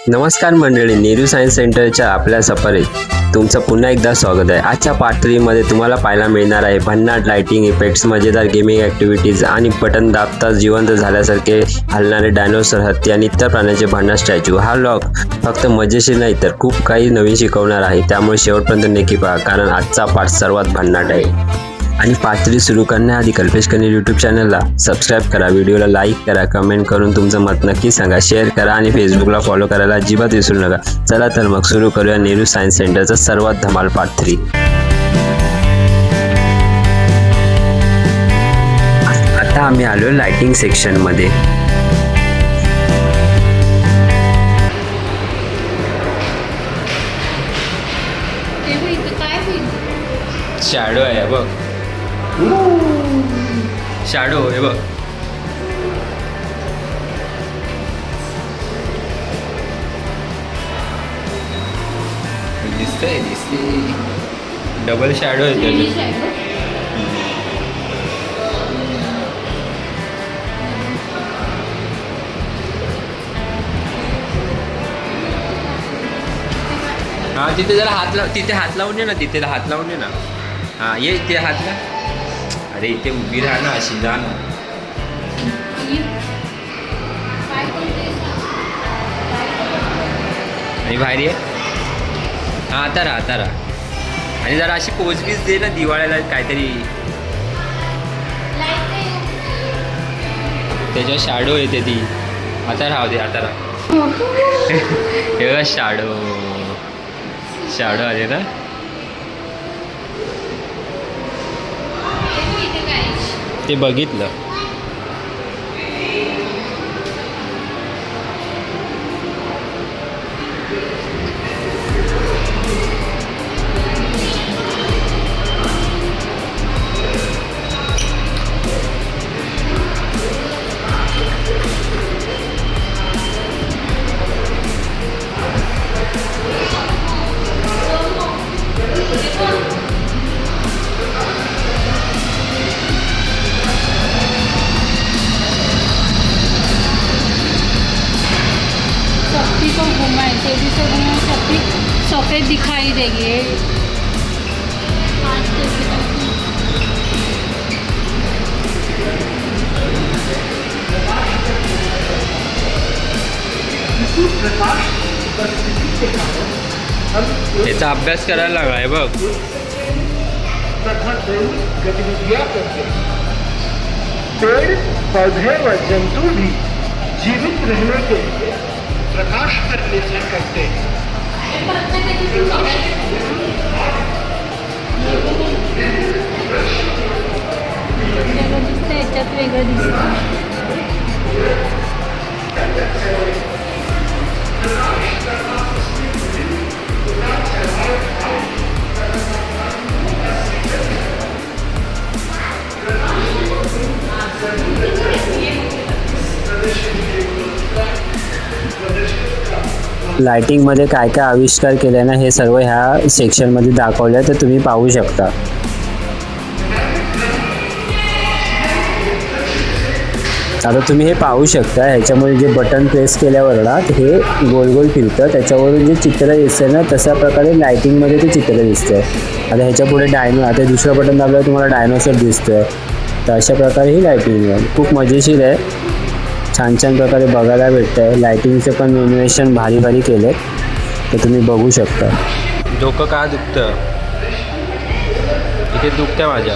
नमस्कार मंडळी, नेहरू सायन्स सेंटरच्या आपल्या सफारीत तुमचं पुन्हा एकदा स्वागत आहे। आजच्या पार्ट 3 मध्ये तुम्हाला पाहायला मिळणार आहे भन्नाट लाइटिंग इफेक्ट्स, मजेदार गेमिंग ॲक्टिव्हिटीज आणि बटन दाबताच जिवंत झाल्यासारखे हलणारे डायनोसर, हत्ती आणि इतर प्राण्यांचे भन्नाट स्टॅच्यू। हा व्लॉग फक्त मजेशीर नाही तर खूप काही नवीन शिकवणार आहे, त्यामुळे शेवटपर्यंत नक्की पहा, कारण आजचा पार्ट सर्वात भन्नाट आहे। आणि पार्ट 3 सुरू करण्याआधी कल्पेश कनेर यूट्यूब चॅनलला सबस्क्राईब करा, व्हिडिओला लाईक करा, कमेंट करून तुमचं मत नक्की सांगा, शेअर करा आणि फेसबुकला फॉलो करायला अजिबात विसरू नका। चला तर मग सुरू करूया नेहरू सायन्स सेंटरचा सर्वात धमाल पार्ट 3। आता आम्ही आलो लाइटिंग सेक्शन मध्ये। शॅडो आहे बघ, शॅडो आहे बघ। दिसतंय डबल शॅडो आहे त्याच्यात। हा तिथे जरा तिथे हात लावून ये ना, तिथे हात लावून ये ना। हा ये इथे हात ला। अरे इथे उभी राहा ना, अशी जा ना। आणि बाहेर ये। हा आता राहा आणि जरा अशी पोच बीच दे ना, दिवाळीला काहीतरी त्याच्या शॅडो येते ती। आता राहू दे, आता राहा। हे बघा शॅडो आले ना। ते बघितलं। को घुमाए तेजी से घुमाए, शक्ति सफ़ेद दिखाई देगी। याचा अभ्यास करायला लागलाय बघ। गतिविधियां करते हैं। पेड़ पौधे व जंतु भी जीवित रहने के लिए प्रकाश पर निर्भर करते हैं। वेगळं दिसतं। लाइटिंग मध्ये काय काय आविष्कार केले ना, हे सर्व ह्या सेक्शन मध्ये दाखवले, तर तुम्ही पाहू शकता। आता तुम्ही हे पाहू शकता, ह्याच्यामध्ये जे बटन प्रेस केल्यावर ना हे गोल गोल फिरतं, त्याच्यावरून जे चित्र दिसतं ना तशा प्रकारे लाइटिंग मध्ये ते चित्र दिसतंय। आता ह्याच्या पुढे आता दुसरं बटन दाबल्यावर तुम्हाला डायनोसर दिसतोय। तर अशा प्रकारे ही लाइटिंग आहे, खूप मजेशीर आहे, छान प्रकारे बघायला भेटतं आहे। लाइटिंगचे पण इन्व्हेन्शन भारी केले, तर तुम्ही बघू शकता। डोकं का दुखतं, इथे दुखतं माझ्या।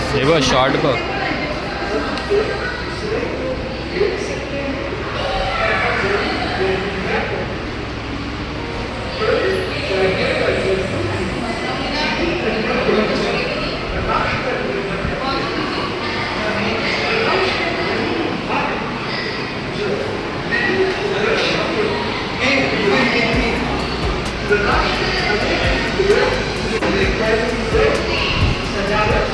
हे बघ शॉर्ट बघ। सजावट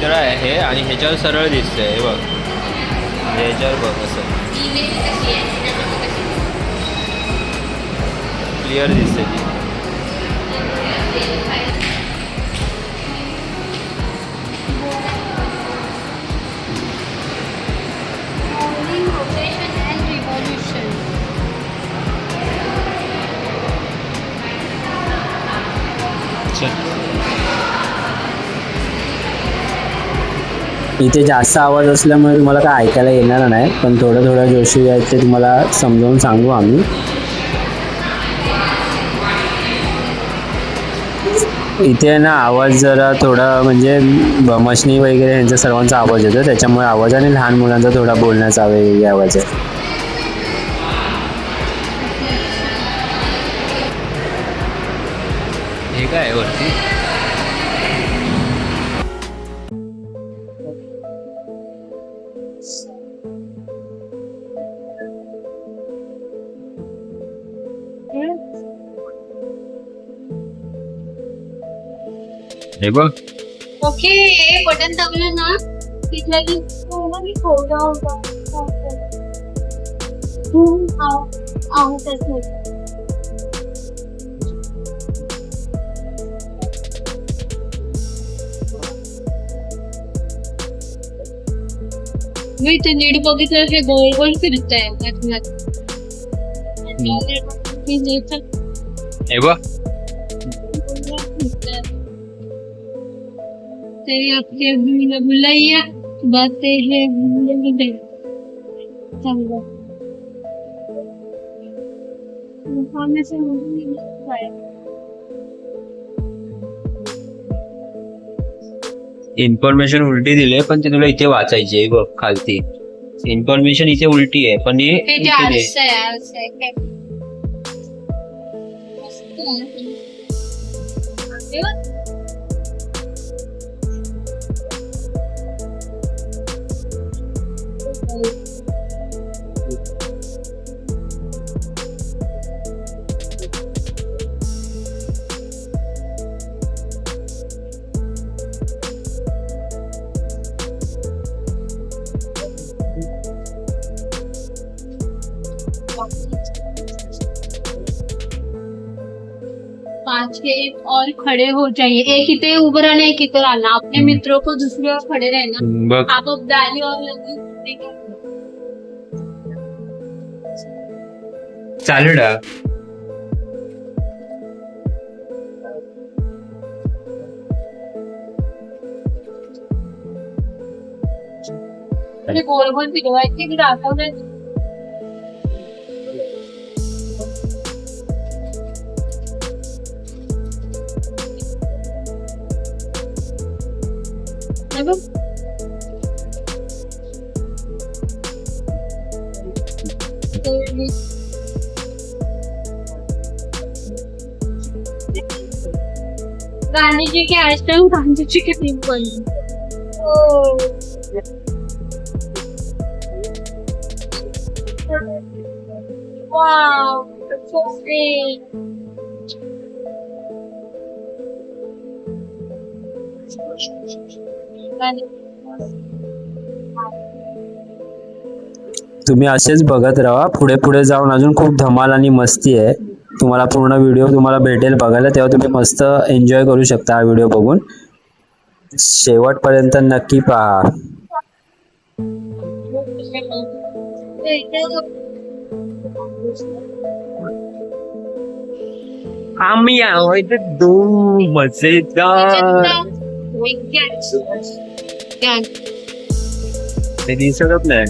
पितळा आहे हे आणि ह्याच्यावर सरळ दिसतंय हे बघ. ह्याच्यावर बघ असं क्लिअर दिसते ती. Rolling rotation and revolution. इथे जास्त आवाज असल्यामुळे तुम्हाला काय ऐकायला येणार नाही, पण थोडं थोडं जोशी आहे ते तुम्हाला समजावून सांगू आम्ही. इथे ना आवाज जरा थोडा म्हणजे मशनी वगैरे यांचा सर्वांचा आवाज येतो, त्याच्यामुळे आवाज आणि लहान मुलांचा थोडा बोलण्याचा वेगळा आवाज आहे. हे काय आहे वरती? हे बघ ओके, हे बटन दाबलं ना तिथल्या मी फोटो आहोतच नाही. मी ते नीट बघितलं हे गोल गोल फिरत आहे. हे बघ तेरी आपके बुलाइया बातें हैं भूले चंगा हमें से इन्फॉर्मेशन उलटी दिली पण ते तुला इथे वाचायची आहे बघ खालती. इन्फॉर्मेशन इथे उलटी आहे पण हे ते इथे दे. आरसा आहे आरसा आहे काय मस्त आहे. पांच के एक और खड़े हो जाइए. एक इथे उभं राहणं, एक इथे राहणं. अपने मित्रों को दूसरी ओर खड़े रहना. बघ आप अब दाहिनी और लगी चालू डा. गोल गोल फिरवायचे की दाखवलं. गांधी जी के आश्रम, गांधी जी के pimple. Wow, that's so sweet. तुम्ही असेच बघत राहा, पुढे पुढे जाऊन अजून खूप धमाल आणि मस्ती आहे. तुम्हाला पूर्ण व्हिडिओ तुम्हाला भेटेल बघायला, तेव्हा तुम्ही मस्त एन्जॉय करू शकता हा व्हिडिओ बघून. शेवटपर्यंत नक्की पहा. आम्ही आहोत दोन मजेदार. ते दिसतच नाही.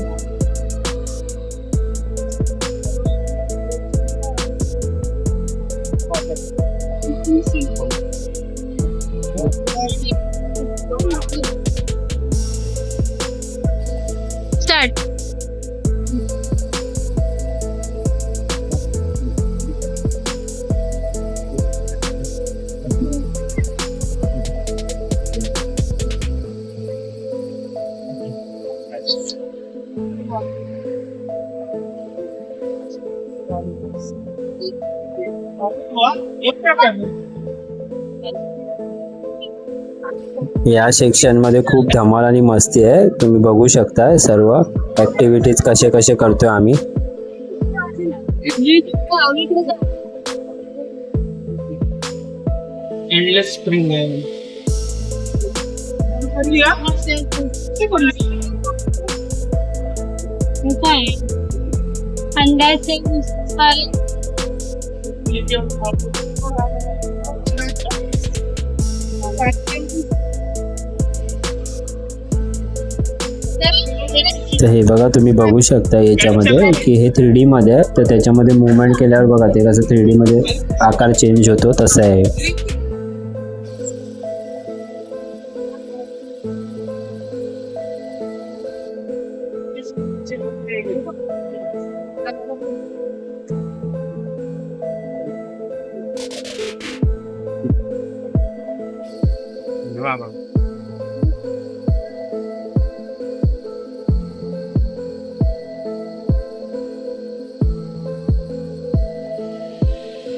Start. या सेक्शन मध्ये खूप धमाल आणि मस्ती आहे. तुम्ही बघू शकता सर्व ऍक्टिव्हिटीज कसे कसे करतोय आम्ही. एंडलेस स्प्रिंग आहे. काय अंड्याचे मसाले तर हे बघा तुम्ही बघू शकता याच्यामध्ये की हे 3D मध्ये आहे. तर त्याच्यामध्ये मुवमेंट केल्यावर बघा ते कसं 3D मध्ये आकार चेंज होतो तसं आहे.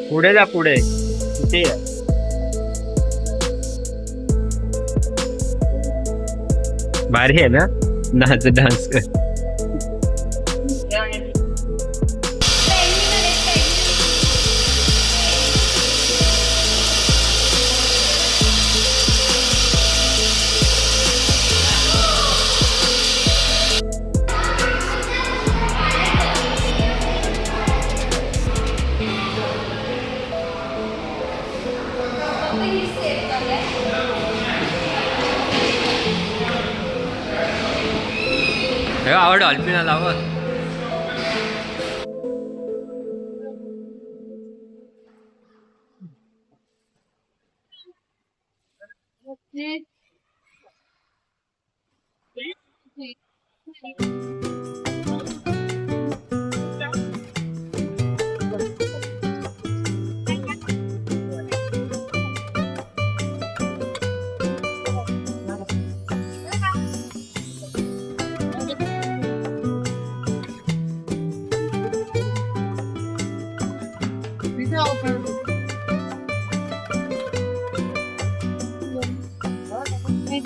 पुढे जा पुढे. इथे या. भारी आहे ना नाच डान्स कर. आवड डॉल्फिन लावत.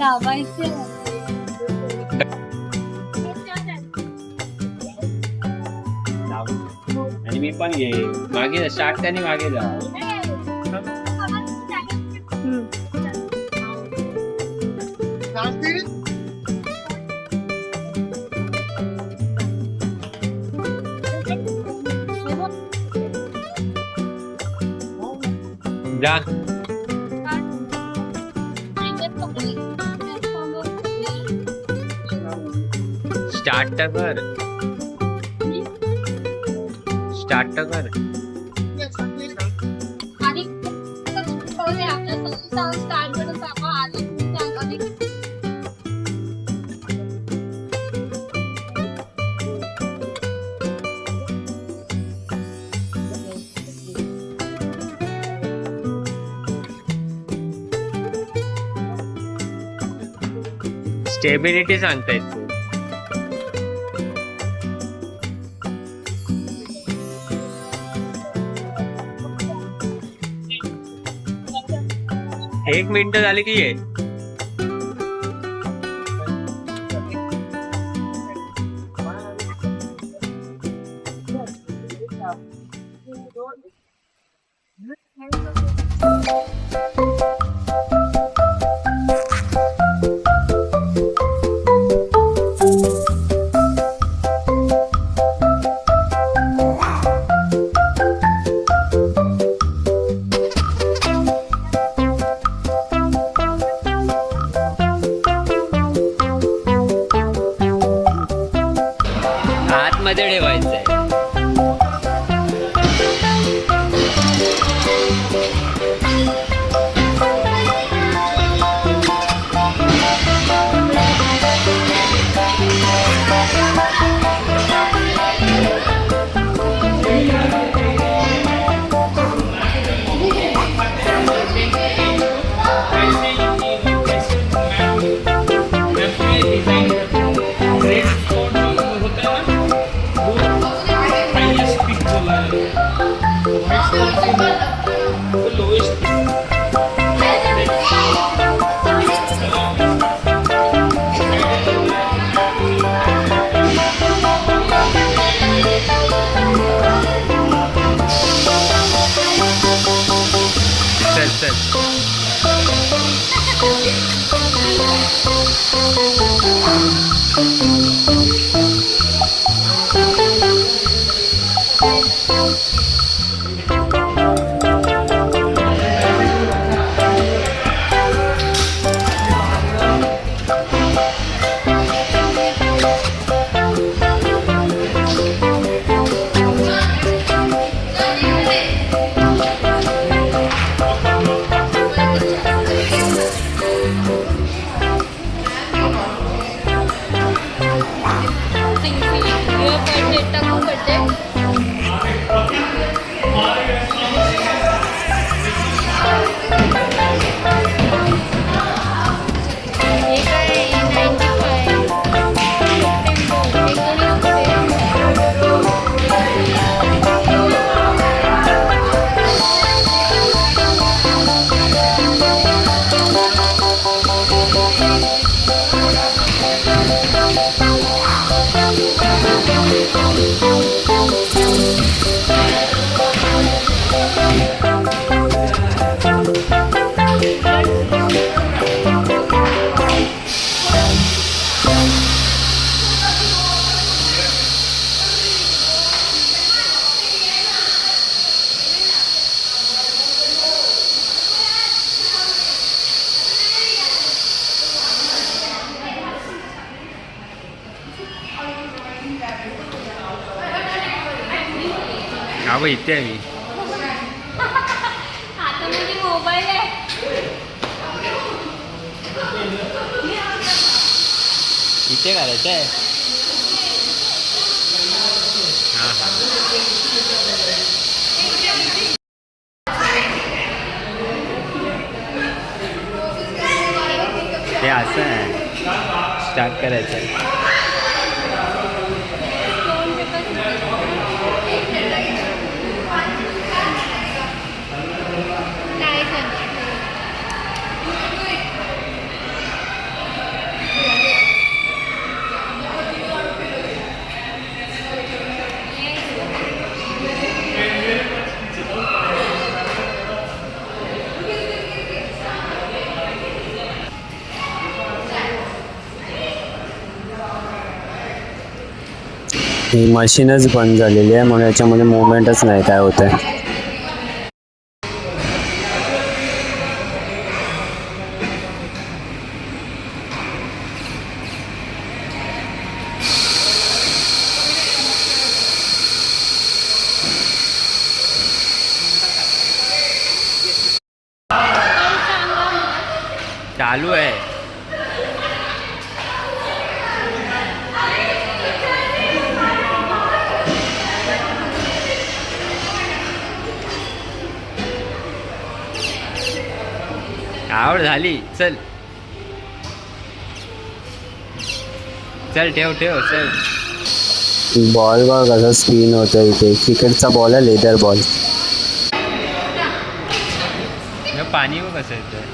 दाबायचे आणि मी पण घे मागे स्टार्ट त्याने मागे जा. जा स्टार्ट कर. स्टार्ट कर. स्टेबिलिटी सांगता येत. एक मिनिट झाली की ये. आतमध्ये ठेवायचंय. हा बाई इथे आहे मी. हातामध्ये मोबाईल आहे. इथे घालायचं आहे. हा हा. हे असं आहे. स्टार्ट करायचं आहे. काय करणार? ही मशीनच बंद झालेली आहे म्हणून याच्यामध्ये मुवमेंटच नाही काय होत आहे. चालू आहे. आवड झाली. चल चल ठेव ठेव चल. बॉल बघ कसा स्पिन होतं इथे. क्रिकेटचा बॉल आहे, लेदर बॉल. पाणी बघ कसं येतं.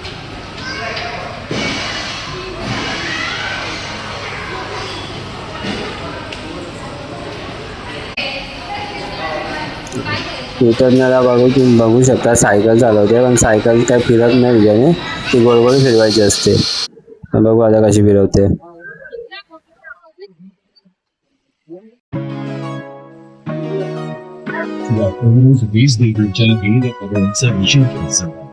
ट्विटरला बघू शकता सायकल चालवते पण सायकल काय फिरत नाही तिच्याने. ती गोल गोल फिरवायची असते. बघू आता कशी फिरवते. वीज निर्मितीच्या विविध पदांचा विचार केला जातो.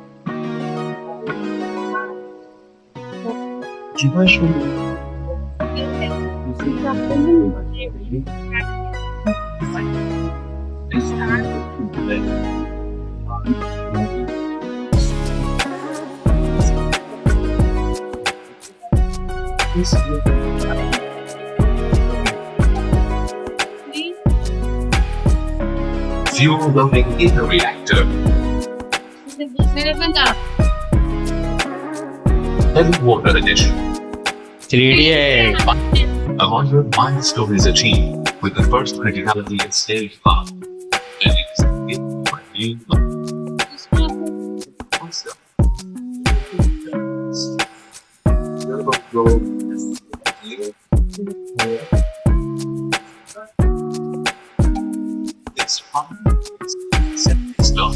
Fuel loading in the reactor. Heavy water addition. 3D आहे. A 100 milestone is achieved with the first criticality at stage 5. And it is for new it's fun. It's done.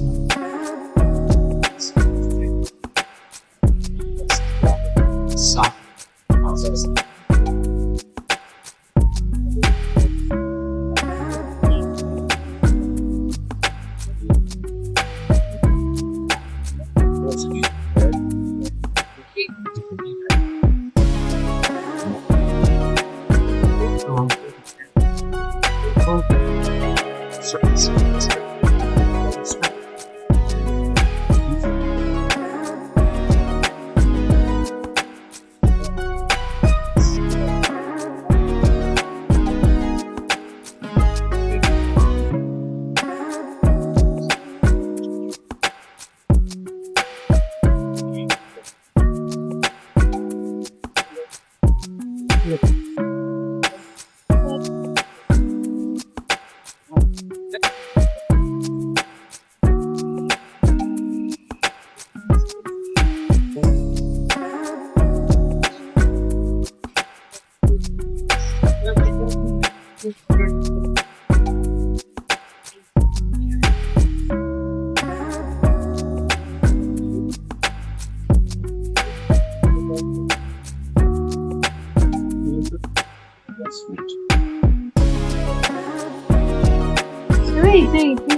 इथे इथे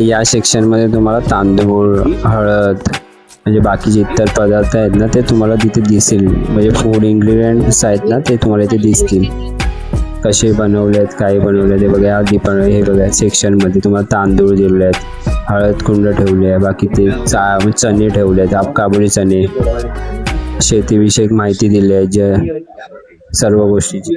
या सेक्शनमध्ये तुम्हाला तांदूळ, हळद म्हणजे बाकीचे इतर पदार्थ आहेत ना ते तुम्हाला तिथे दिसतील. म्हणजे फूड इन्ग्रेडियंट्स आहेत ना ते तुम्हाला इथे दिसतील. कसे बनवलेत, काय बनवले ते बघा. आधी पण हे बघा सेक्शनमध्ये तुम्हाला तांदूळ दिले आहेत, हळद कुंड ठेवले आहे, बाकी ते चणे ठेवले आहेत, काबुली चणे, शेतीविषयक माहिती दिली आहे जे सर्व गोष्टीची.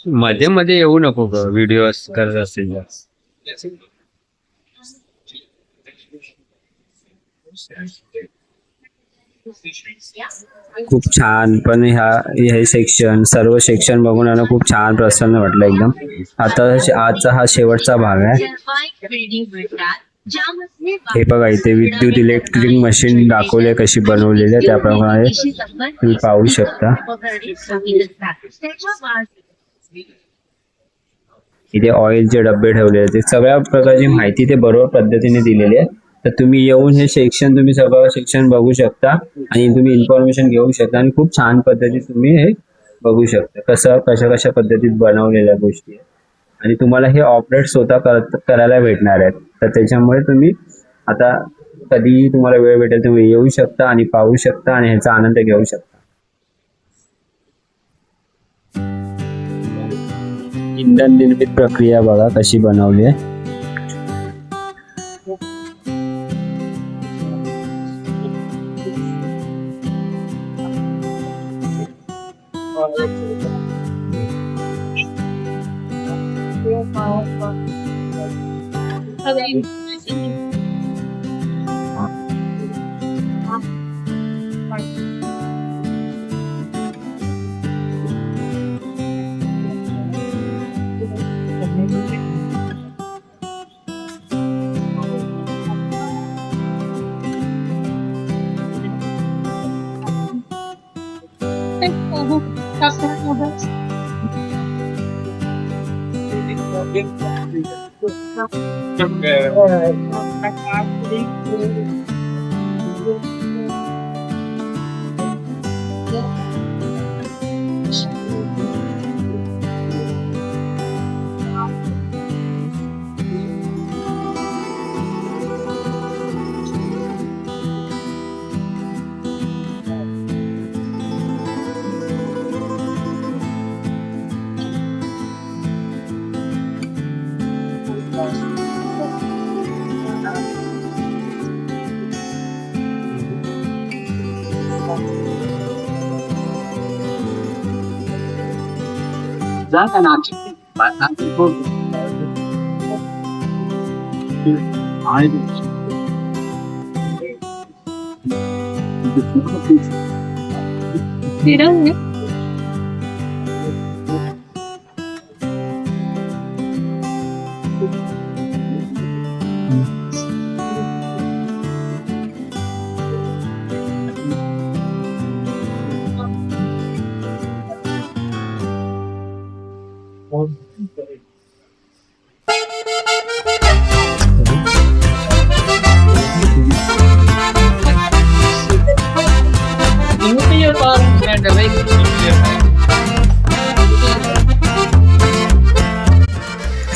मध्ये मध्ये येऊ नको व्हिडिओ करत असेल तर. खूप छान. पण हे सेक्शन सर्व सेक्शन बघून मला खूप छान प्रसन्न वाटलं एकदम. आता आजचा हा शेवटचा भाग आहे. हे बघा इथे विद्युत इलेक्ट्रिक मशीन दाखवले कशी बनवलेली आहे त्याप्रमाणे तुम्ही पाहू शकता. इथे ऑइलचे डब्बे ठेवलेले ते सगळ्या प्रकारची माहिती ते बरोबर पद्धतीने दिलेली आहे. तर तुम्ही येऊन हे सेक्शन तुम्ही सगळं सेक्शन बघू शकता आणि तुम्ही इन्फॉर्मेशन घेऊ शकता आणि खूप छान पद्धतीने तुम्ही हे बघू शकता कशा पद्धतीत बनवलेल्या गोष्टी आहेत. आणि तुम्हाला हे ऑपरेट स्वतः करायला भेटणार आहेत. तर त्याच्यामुळे तुम्ही आता कधीही तुम्हाला वेळ भेटेल तुम्ही येऊ शकता आणि पाहू शकता आणि ह्याचा आनंद घेऊ शकता. इंधन निर्मित प्रक्रिया बघा कशी बनवली आहे.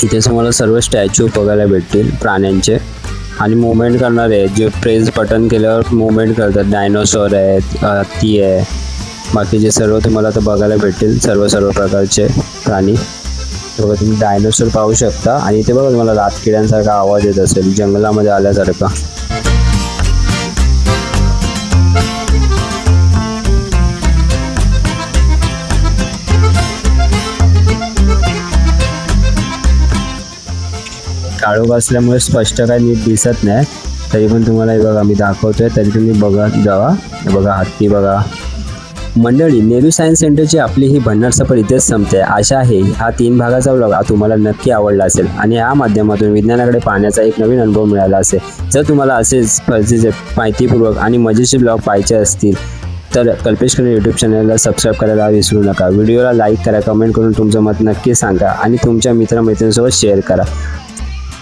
इथे तुम्हाला सर्व स्टॅच्यू बघायला भेटतील प्राण्यांचे आणि मुवमेंट करणारे आहेत जे प्रेस बटन केल्यावर मुवमेंट करतात. डायनोसॉर आहेत, हत्ती आहे, बाकीचे सर्व तुम्हाला आता बघायला भेटतील सर्व प्रकारचे प्राणी. बघा तुम्ही डायनोसॉर पाहू शकता आणि इथे बघा तुम्हाला रातकिड्यांसारखा आवाज येत असेल जंगलामध्ये आल्यासारखा. काळोख असल्यामुळे स्पष्ट काय नीट दिसत नाही, तरी पण तुम्हाला हे बघा मी दाखवतोय, तरी तुम्ही बघत जावा. हे बघा हत्ती बघा. मंडळी, नेहरू सायन्स सेंटरची आपली ही भन्नाट सफर इथेच संपते. आशा आहे हा 3 भागाचा व्लॉग तुम्हाला नक्की आवडला असेल आणि या माध्यमातून विज्ञानाकडे पाहण्याचा एक नवीन अनुभव मिळाला असेल. जर तुम्हाला असेच माहितीपूर्वक आणि मजेशीर ब्लॉग पाहायचे असतील तर कल्पेश खरे यूट्यूब चॅनलला सबस्क्राईब करायला विसरू नका. व्हिडिओला लाईक करा, कमेंट करून तुमचं मत नक्की सांगा आणि तुमच्या मित्रमैत्रिणींसोबत शेअर करा.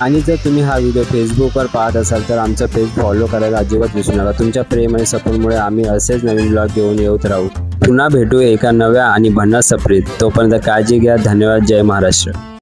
आणि जर तुम्ही हा व्हिडिओ फेसबुकवर पाहत असाल तर आमचं पेज फॉलो करायला अजिबात विसरू नका. तुमच्या प्रेम आणि सपोर्टमुळे आम्ही असेच नवीन ब्लॉग घेऊन येत राहू. पुन्हा भेटू एका नव्या आणि भन्नाट सफरीत. तोपर्यंत काळजी घ्या. धन्यवाद. जय महाराष्ट्र.